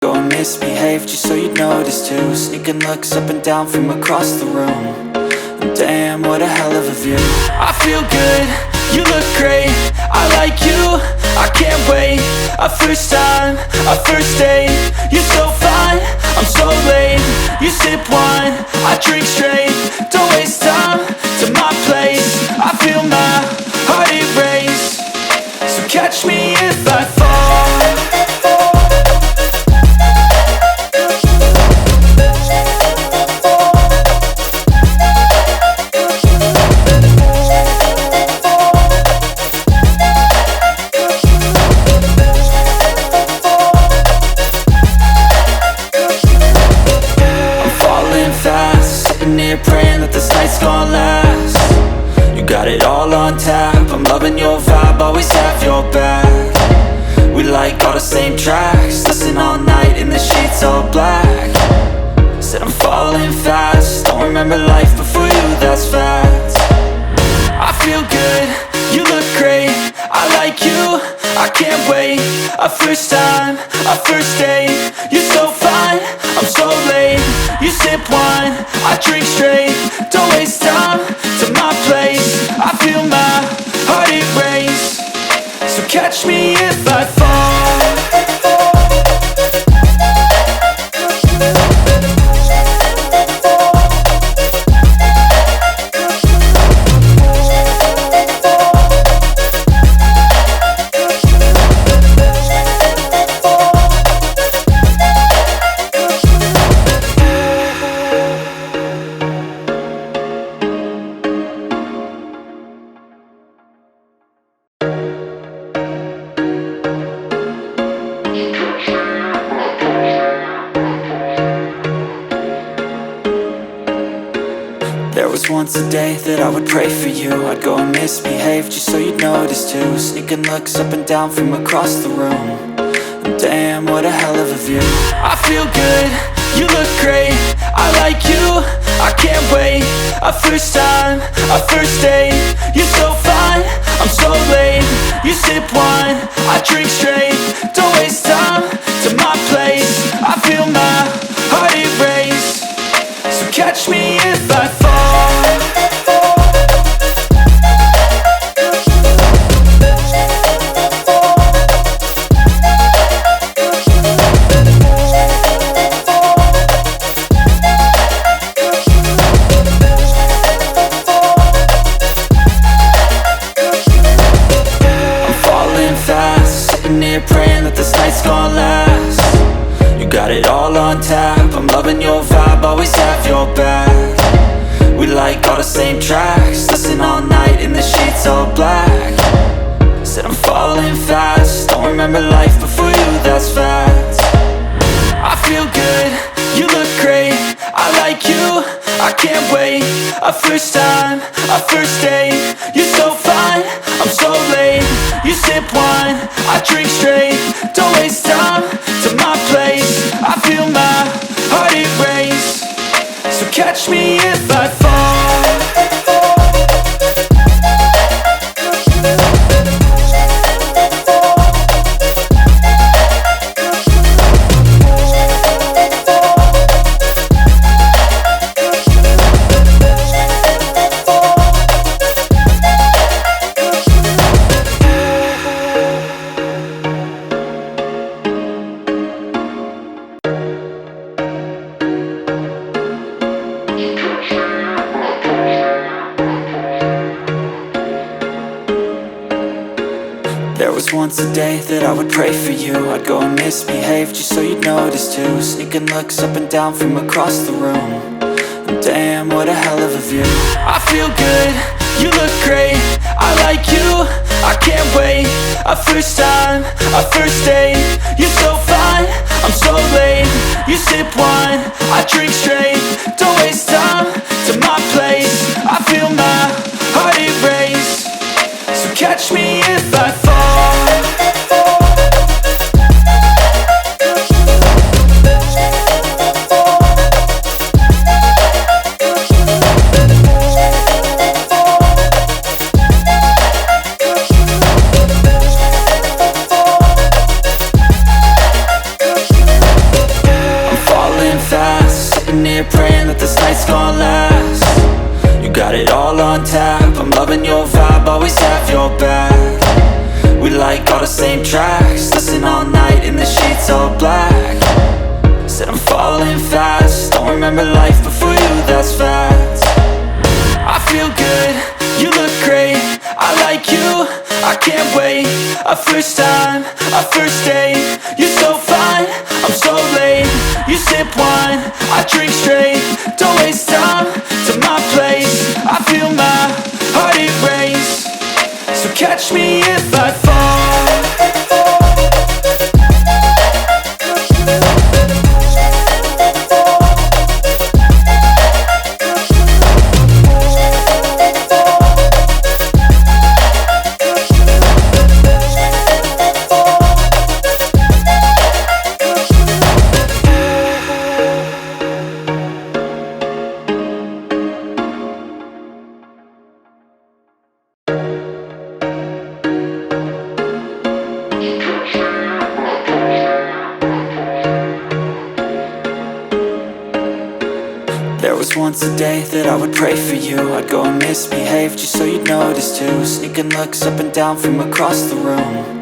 Go and misbehave just so you'd notice too. Sneaking looks up and down from across the room. And damn, what a hell of a view. I feel good, you look great, I like you, I can't wait. A first time, a first date, you're so fine, I'm so late. You sip wine, I drink straight. Don't waste time to my place. I feel my heart erase. So catch me if I fall. Praying that this night's gonna last. You got it all on tap, I'm loving your vibe, always have your back. We like all the same tracks, listen all night in the sheets all black. Said I'm falling fast, don't remember life before you, that's fact. I feel good, you look great, I like you, I can't wait. A first time, a first date, you're so fine, I'm so late. You sip wine, I drink straight. Don't waste time to my place. I feel my heart erase. So catch me if I fall. Once a day that I would pray for you. I'd go and misbehave just so you'd notice too. Sneaking looks up and down from across the room. And damn, what a hell of a view. I feel good, you look great, I like you, I can't wait. A first time, a first date, you're so fine, I'm so late. You sip wine, I drink straight. Don't waste time to my place. I feel my heart erase. So catch me if I fall. Praying that this night's gonna last. You got it all on tap, I'm loving your vibe, always have your back. We like all the same tracks, listen all night in the sheets all black. Said I'm falling fast, don't remember life before you, that's fact. I feel good, you look great, I like you, I can't wait. A first time, a first date, you're so fine, I'm so late. You sip wine, I drink straight. Don't waste time to my place. I feel my heart erase. So catch me if I fall. Once a day that I would pray for you. I'd go and misbehave just so you'd notice too. Sneaking looks up and down from across the room. And damn, what a hell of a view. I feel good, you look great, I like you, I can't wait. A first time, a first date, you're so fine, I'm so late. You sip wine, I drink straight. Don't waste time to my place. I feel my heart erase. So catch me if I fall. got it all on tap. I'm loving your vibe, always have your back. We like all the same tracks, listen all night in the sheets all black. Said I'm falling fast, don't remember life before you, that's facts. I feel good, you look great, I like you, I can't wait. A first time, a first date, you're so fine, I'm so late. You sip wine, I drink straight, don't waste time to my place. I feel my heart it race, so catch me if I fall. There was once a day that I would pray for you. I'd go and misbehave just so you'd notice too. Sneaking looks up and down from across the room.